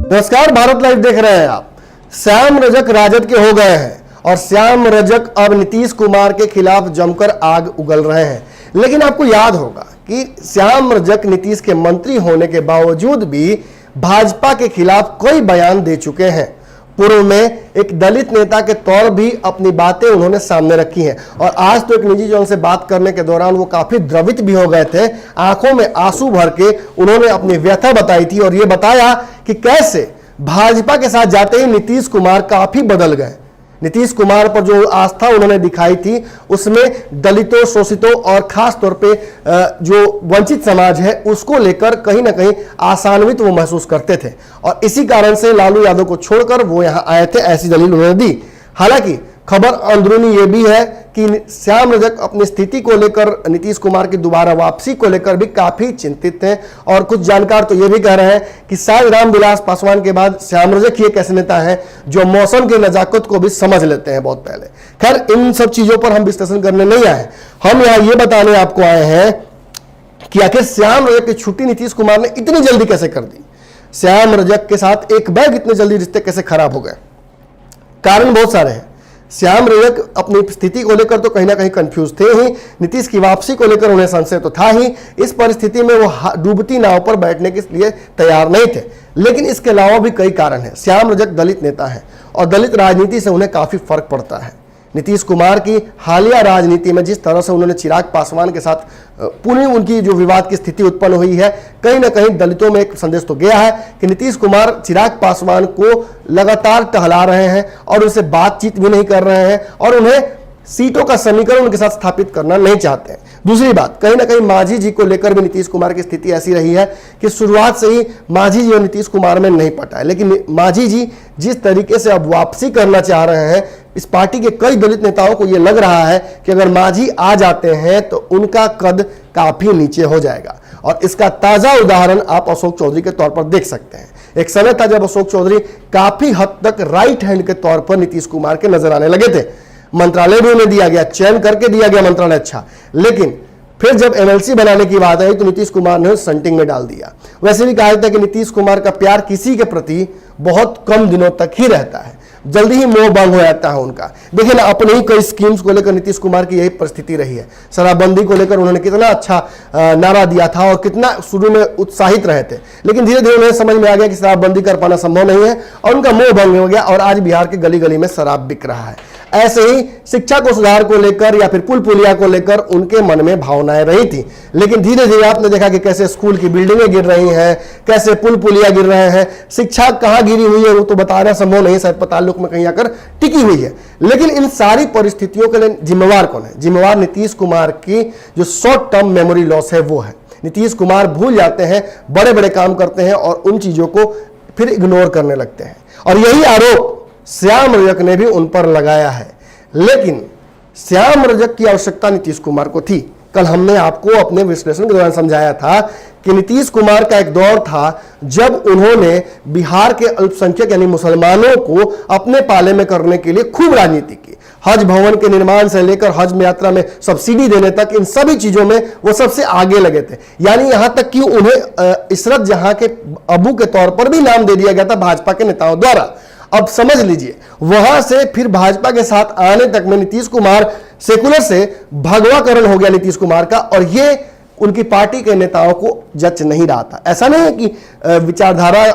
नमस्कार, भारत लाइव देख रहे हैं आप। श्याम रजक राजद के हो गए हैं और श्याम रजक अब नीतीश कुमार के खिलाफ जमकर आग उगल रहे हैं। लेकिन आपको याद होगा कि श्याम रजक नीतीश के मंत्री होने के बावजूद भी भाजपा के खिलाफ कई बयान दे चुके हैं। पूर्व में एक दलित नेता के तौर भी अपनी बातें उन्होंने सामने रखी हैं और आज तो एक निजी चैनल से बात करने के दौरान वो काफी द्रवित भी हो गए थे। आंखों में आंसू भर के उन्होंने अपनी व्यथा बताई थी और ये बताया कि कैसे भाजपा के साथ जाते ही नीतीश कुमार काफी बदल गए। नीतीश कुमार पर जो आस्था उन्होंने दिखाई थी उसमें दलितों, शोषितों और खास तौर पे जो वंचित समाज है उसको लेकर कहीं ना कहीं आसान्वित वो महसूस करते थे और इसी कारण से लालू यादव को छोड़कर वो यहां आए थे, ऐसी दलील उन्होंने दी। हालांकि खबर अंदरूनी ये भी है कि श्याम रजक अपनी स्थिति को लेकर नीतीश कुमार की दोबारा वापसी को लेकर भी काफी चिंतित थे और कुछ जानकार तो ये भी कह रहे हैं कि शायद रामविलास पासवान के बाद श्याम रजक ही एक ऐसे नेता हैं जो मौसम की नजाकत को भी समझ लेते हैं बहुत पहले। खैर, इन सब चीजों पर हम विश्लेषण करने नहीं आए, हम यहाँ ये बताने आपको आए हैं कि आखिर श्याम रजक की छुट्टी नीतीश कुमार ने इतनी जल्दी कैसे कर दी। श्याम रजक के साथ एक बैग इतने जल्दी रिश्ते कैसे खराब हो गए। कारण बहुत सारे हैं। श्याम रजक अपनी स्थिति को लेकर तो कहीं ना कहीं कंफ्यूज थे ही, नीतीश की वापसी को लेकर उन्हें संशय तो था ही। इस परिस्थिति में वो डूबती नाव पर बैठने के लिए तैयार नहीं थे। लेकिन इसके अलावा भी कई कारण हैं। श्याम रजक दलित नेता हैं और दलित राजनीति से उन्हें काफी फर्क पड़ता है। नीतीश कुमार की हालिया राजनीति में जिस तरह से उन्होंने चिराग पासवान के साथ पूरी उनकी जो विवाद की स्थिति उत्पन्न हुई है, कहीं ना कहीं दलितों में एक संदेश तो गया है कि नीतीश कुमार चिराग पासवान को लगातार टहला रहे हैं और उनसे बातचीत भी नहीं कर रहे हैं और उन्हें सीटों का समीकरण उनके साथ स्थापित करना नहीं चाहते हैं। दूसरी बात, कहीं ना कहीं मांझी जी को लेकर भी नीतीश कुमार की स्थिति ऐसी रही है कि शुरुआत से ही मांझी जी और नीतीश कुमार में नहीं पटा है। लेकिन मांझी जी जिस तरीके से अब वापसी करना चाह रहे हैं, इस पार्टी के कई दलित नेताओं को यह लग रहा है कि अगर मांझी आ जाते हैं तो उनका कद काफी नीचे हो जाएगा और इसका ताजा उदाहरण आप अशोक चौधरी के तौर पर देख सकते हैं। एक समय था जब अशोक चौधरी काफी हद तक राइट हैंड के तौर पर नीतीश कुमार के नजर आने लगे थे। मंत्रालय भी उन्हें दिया गया, चयन करके दिया गया मंत्रालय, अच्छा। लेकिन फिर जब एमएलसी बनाने की बात आई तो नीतीश कुमार ने सन्टिंग में डाल दिया। वैसे भी कहा जाता है कि नीतीश कुमार का प्यार किसी के प्रति बहुत कम दिनों तक ही रहता है, जल्दी ही मोह भंग हो जाता है उनका। देखिए ना, अपने ही कई स्कीम्स को लेकर नीतीश कुमार की यही परिस्थिति रही है। शराबबंदी को लेकर उन्होंने कितना अच्छा नारा दिया था और कितना शुरू में उत्साहित रहे थे, लेकिन धीरे धीरे उन्हें समझ में आ गया कि शराबबंदी कर पाना संभव नहीं है और उनका मोह भंग हो गया और आज बिहार के गली गली में शराब बिक रहा है। ऐसे ही शिक्षा को सुधार को लेकर या फिर पुल पुलिया को लेकर उनके मन में भावनाएं रही थी, लेकिन धीरे धीरे आपने देखा कि कैसे स्कूल की बिल्डिंगें गिर रही हैं, कैसे पुल पुलिया गिर रहे हैं। शिक्षा कहां गिरी हुई है वो तो बताना संभव नहीं, शायद ताल्लुक में कहीं आकर टिकी हुई है। लेकिन इन सारी परिस्थितियों के लिए जिम्मेवार कौन है? जिम्मेवार नीतीश कुमार की जो शॉर्ट टर्म मेमोरी लॉस है वो है। नीतीश कुमार भूल जाते हैं, बड़े बड़े काम करते हैं और उन चीजों को फिर इग्नोर करने लगते हैं और यही आरोप श्याम रजक ने भी उन पर लगाया है। लेकिन श्याम रजक की आवश्यकता नीतीश कुमार को थी। कल हमने आपको अपने विश्लेषण के दौरान समझाया था कि नीतीश कुमार का एक दौर था जब उन्होंने बिहार के अल्पसंख्यक यानी मुसलमानों को अपने पाले में करने के लिए खूब राजनीति की। हज भवन के निर्माण से लेकर हज यात्रा में सब्सिडी देने तक, इन सभी चीजों में वो सबसे आगे लगे थे। यानी यहां तक कि उन्हें इशरत जहां के अबू के तौर पर भी नाम दे दिया गया था भाजपा के नेताओं द्वारा। अब समझ लीजिए, वहां से फिर भाजपा के साथ आने तक में नीतीश कुमार सेकुलर से भगवाकरण हो गया नीतीश कुमार का और ये उनकी पार्टी के नेताओं को जच नहीं रहा था। ऐसा नहीं है कि विचारधारा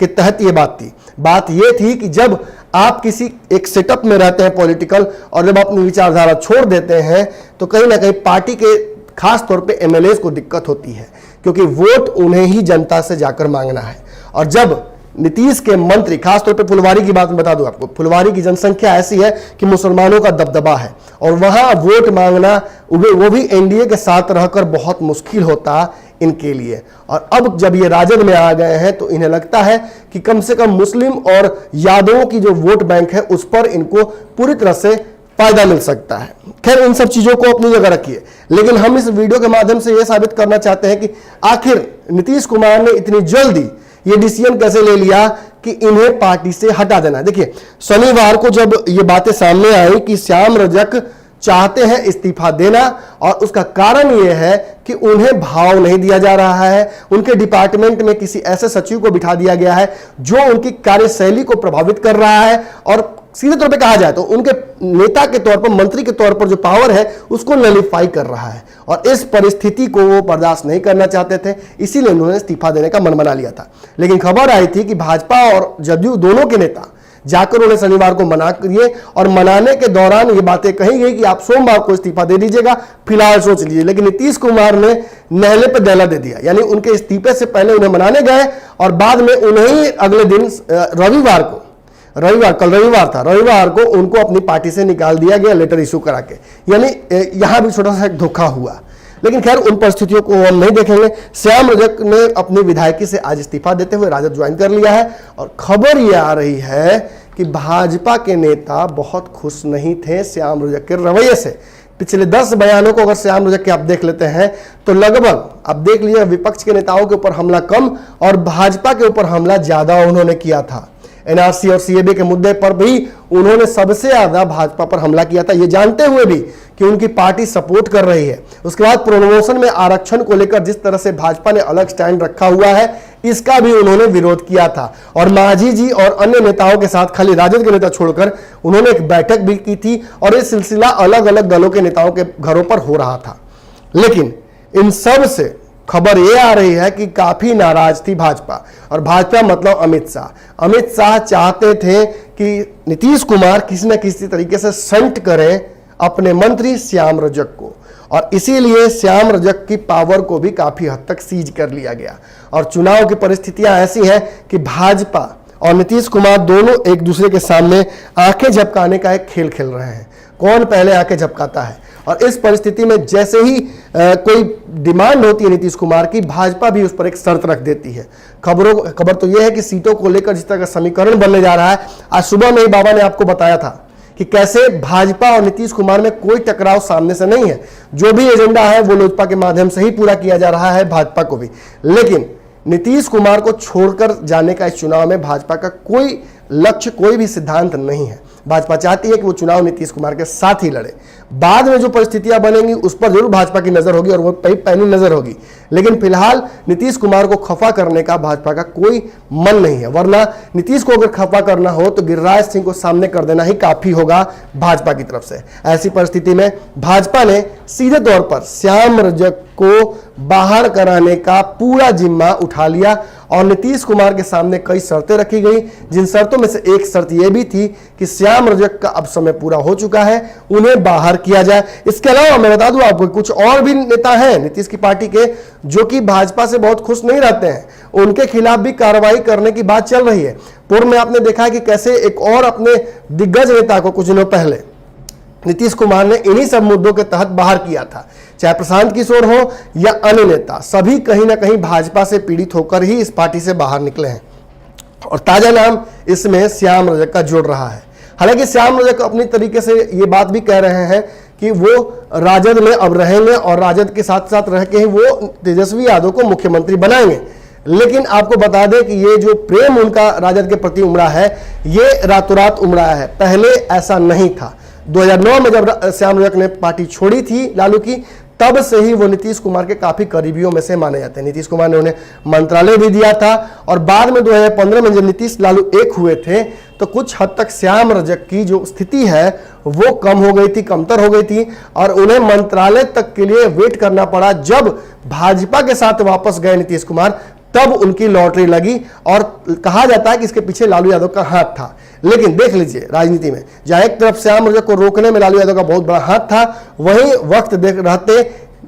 के तहत ये बात थी, बात ये थी कि जब आप किसी एक सेटअप में रहते हैं पॉलिटिकल और जब अपनी विचारधारा छोड़ देते हैं तो कहीं ना कहीं पार्टी के खास तौर पे एमएलएज को दिक्कत होती है, क्योंकि वोट उन्हें ही जनता से जाकर मांगना है। और जब नीतीश के मंत्री, खासतौर पे फुलवारी की बात मैं बता दूं आपको, फुलवारी की जनसंख्या ऐसी है कि मुसलमानों का दबदबा है और वहां वोट मांगना वो भी एनडीए के साथ रहकर बहुत मुश्किल होता इनके लिए। और अब जब ये राजद में आ गए हैं तो इन्हें लगता है कि कम से कम मुस्लिम और यादवों की जो वोट बैंक है उस पर इनको पूरी तरह से फायदा मिल सकता है। खैर, इन सब चीजों को अपनी जगह रखिए, लेकिन हम इस वीडियो के माध्यम से यह साबित करना चाहते हैं कि आखिर नीतीश कुमार ने इतनी जल्दी ये डिसीजन कैसे ले लिया कि इन्हें पार्टी से हटा देना है। देखिए, शनिवार को जब ये बातें सामने आई कि श्याम रजक चाहते हैं इस्तीफा देना, और उसका कारण यह है कि उन्हें भाव नहीं दिया जा रहा है, उनके डिपार्टमेंट में किसी ऐसे सचिव को बिठा दिया गया है जो उनकी कार्यशैली को प्रभावित कर रहा है, और सीधे तौर पे कहा जाए तो उनके नेता के तौर पर, मंत्री के तौर पर जो पावर है उसको नलीफाई कर रहा है, और इस परिस्थिति को वो बर्दाश्त नहीं करना चाहते थे, इसीलिए उन्होंने इस्तीफा देने का मन बना लिया था। लेकिन खबर आई थी कि भाजपा और जदयू दोनों के नेता जाकर उन्हें शनिवार को मना दिए, और मनाने के दौरान ये बातें कही गई कि आप सोमवार को इस्तीफा दे दीजिएगा, फिलहाल सोच लीजिए। लेकिन नीतीश कुमार ने नहले पर दहला दे दिया, यानी उनके इस्तीफे से पहले उन्हें मनाने गए और बाद में उन्हें अगले दिन कल रविवार था, रविवार को उनको अपनी पार्टी से निकाल दिया गया लेटर इशू करा के। यानी यहां भी छोटा सा एक धोखा हुआ। लेकिन खैर, उन परिस्थितियों को हम नहीं देखेंगे। श्याम रजक ने अपनी विधायकी से आज इस्तीफा देते हुए राजद ज्वाइन कर लिया है, और खबर यह आ रही है कि भाजपा के नेता बहुत खुश नहीं थे श्याम रजक के रवैये से। पिछले 10 बयानों को अगर श्याम रजक के आप देख लेते हैं तो लगभग आप देख लीजिए, विपक्ष के नेताओं के ऊपर हमला कम और भाजपा के ऊपर हमला ज्यादा उन्होंने किया था। एनआरसी और सीएबी के मुद्दे पर भी उन्होंने सबसे ज्यादा भाजपा पर हमला किया था, ये जानते हुए भी कि उनकी पार्टी सपोर्ट कर रही है। उसके बाद प्रमोशन में आरक्षण को लेकर जिस तरह से भाजपा ने अलग स्टैंड रखा हुआ है, इसका भी उन्होंने विरोध किया था, और मांझी जी और अन्य नेताओं के साथ, खाली राजद के नेता छोड़कर, उन्होंने एक बैठक भी की थी, और यह सिलसिला अलग अलग दलों के नेताओं के घरों पर हो रहा था। लेकिन इन सब से खबर यह आ रही है कि काफी नाराज थी भाजपा, और भाजपा मतलब अमित शाह। अमित शाह चाहते थे कि नीतीश कुमार किसी न किसी तरीके से संट करें अपने मंत्री श्याम रजक को, और इसीलिए श्याम रजक की पावर को भी काफी हद तक सीज कर लिया गया। और चुनाव की परिस्थितियां ऐसी हैं कि भाजपा और नीतीश कुमार दोनों एक दूसरे के सामने आंखें झपकाने का एक खेल खेल रहे हैं, कौन पहले आंखें झपकाता है। और इस परिस्थिति में जैसे ही कोई डिमांड होती है नीतीश कुमार की, भाजपा भी उस पर एक शर्त रख देती है। खबर तो यह है कि सीटों को लेकर जिस तरह का समीकरण बनने जा रहा है, आज सुबह में ही बाबा ने आपको बताया था कि कैसे भाजपा और नीतीश कुमार में कोई टकराव सामने से नहीं है, जो भी एजेंडा है वो लोजपा के माध्यम से ही पूरा किया जा रहा है, भाजपा को भी। लेकिन नीतीश कुमार को छोड़कर जाने का इस चुनाव में भाजपा का कोई लक्ष्य, कोई भी सिद्धांत नहीं है। भाजपा चाहती है कि वो चुनाव नीतीश कुमार के साथ ही लड़े। बाद में जो परिस्थितियां बनेंगी उस पर जरूर भाजपा की नजर होगी, और वो पहली नजर होगी। लेकिन फिलहाल नीतीश कुमार को खफा करने का भाजपा का कोई मन नहीं है, वरना नीतीश को अगर खफा करना हो तो गिरिराज सिंह को सामने कर देना ही काफी होगा भाजपा की तरफ से। ऐसी परिस्थिति में भाजपा ने सीधे तौर पर श्याम रजक को बाहर कराने का पूरा जिम्मा उठा लिया, और नीतीश कुमार के सामने कई शर्तें रखी गई, जिन शर्तों में से एक शर्त यह भी थी कि श्याम रजक का अब समय पूरा हो चुका है, उन्हें बाहर किया जाए। इसके अलावा मैं बता दूं आपको, कुछ और भी नेता हैं नीतीश की पार्टी के जो कि भाजपा से बहुत खुश नहीं रहते हैं, उनके खिलाफ भी कार्रवाई करने की बात चल रही है। पूर्व में आपने देखा है कि कैसे एक और अपने दिग्गज नेता को कुछ दिनों पहले नीतीश कुमार ने इन्हीं सब मुद्दों के तहत बाहर किया था। चाहे प्रशांत किशोर हो या अन्य नेता, सभी कहीं ना कहीं भाजपा से पीड़ित होकर ही इस पार्टी से बाहर निकले हैं, और ताजा नाम इसमें श्याम रजक का जुड़ रहा है। हालांकि श्याम रजक अपनी तरीके से ये बात भी कह रहे हैं कि वो राजद में अब रहेंगे, और राजद के साथ साथ रह के ही वो तेजस्वी यादव को मुख्यमंत्री बनाएंगे। लेकिन आपको बता दें कि ये जो प्रेम उनका राजद के प्रति उमड़ा है, ये रातों रात उमड़ा है, पहले ऐसा नहीं था। 2009 में जब श्याम रजक ने पार्टी छोड़ी थी लालू की, तब से ही वो नीतीश कुमार के काफी करीबियों में से माने जाते हैं। नीतीश कुमार ने उन्हें मंत्रालय भी दिया था, और बाद में 2015 में जब नीतीश लालू एक हुए थे तो कुछ हद तक श्याम रजक की जो स्थिति है वो कम हो गई थी, कमतर हो गई थी, और उन्हें मंत्रालय तक के लिए वेट करना पड़ा। जब भाजपा के साथ वापस गए नीतीश कुमार, तब उनकी लॉटरी लगी, और कहा जाता है कि इसके पीछे लालू यादव का हाथ था। लेकिन देख लीजिए, राजनीति में जहां एक तरफ श्याम रजक को रोकने में लालू यादव का बहुत बड़ा हाथ था, वहीं वक्त देख रहते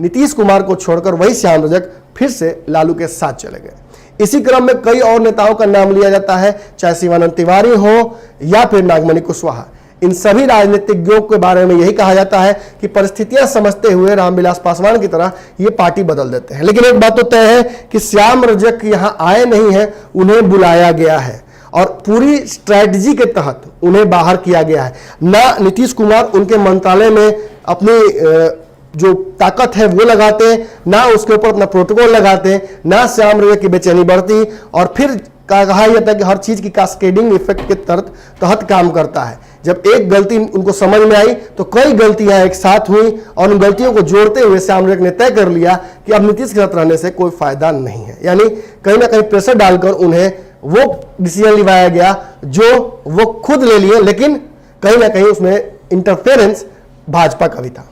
नीतीश कुमार को छोड़कर वही श्याम रजक फिर से लालू के साथ चले गए। इसी क्रम में कई और नेताओं का नाम लिया जाता है, चाहे शिवानंद तिवारी हो या फिर नागमणि कुशवाहा। इन सभी राजनीतिज्ञों के बारे में यही कहा जाता है कि परिस्थितियां समझते हुए रामविलास पासवान की तरह ये पार्टी बदल देते हैं। लेकिन एक बात तो तय है कि श्याम रजक यहां आए नहीं है, उन्हें बुलाया गया है, और पूरी स्ट्रैटेजी के तहत उन्हें बाहर किया गया है। ना नीतीश कुमार उनके मंत्रालय में अपनी जो ताकत है वो लगाते, ना उसके ऊपर अपना प्रोटोकॉल लगाते, ना श्याम रजक की बेचैनी बढ़ती, और फिर कहा जाता है कि हर चीज की कास्केडिंग इफेक्ट के तहत काम करता है। जब एक गलती उनको समझ में आई तो कई गलतियां एक साथ हुई और उन गलतियों को जोड़ते हुए श्याम रजक ने तय कर लिया कि अब नीतीश के साथ रहने से कोई फायदा नहीं है। यानी कहीं ना कहीं प्रेशर डालकर उन्हें वो डिसीजन लिवाया गया जो वो खुद ले लिए, लेकिन कहीं ना कहीं उसमें इंटरफेरेंस भाजपा का भी था।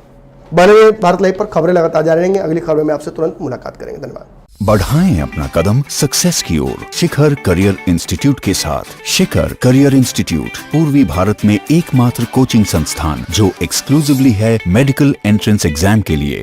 बने हुए भारत लाइव पर खबरें लगातार जारी रहेंगे। अगली खबरों में आपसे तुरंत मुलाकात करेंगे। धन्यवाद। बढ़ाएं अपना कदम सक्सेस की ओर शिखर करियर इंस्टीट्यूट के साथ। शिखर करियर इंस्टीट्यूट पूर्वी भारत में एकमात्र कोचिंग संस्थान जो एक्सक्लूसिवली है मेडिकल एंट्रेंस एग्जाम के लिए।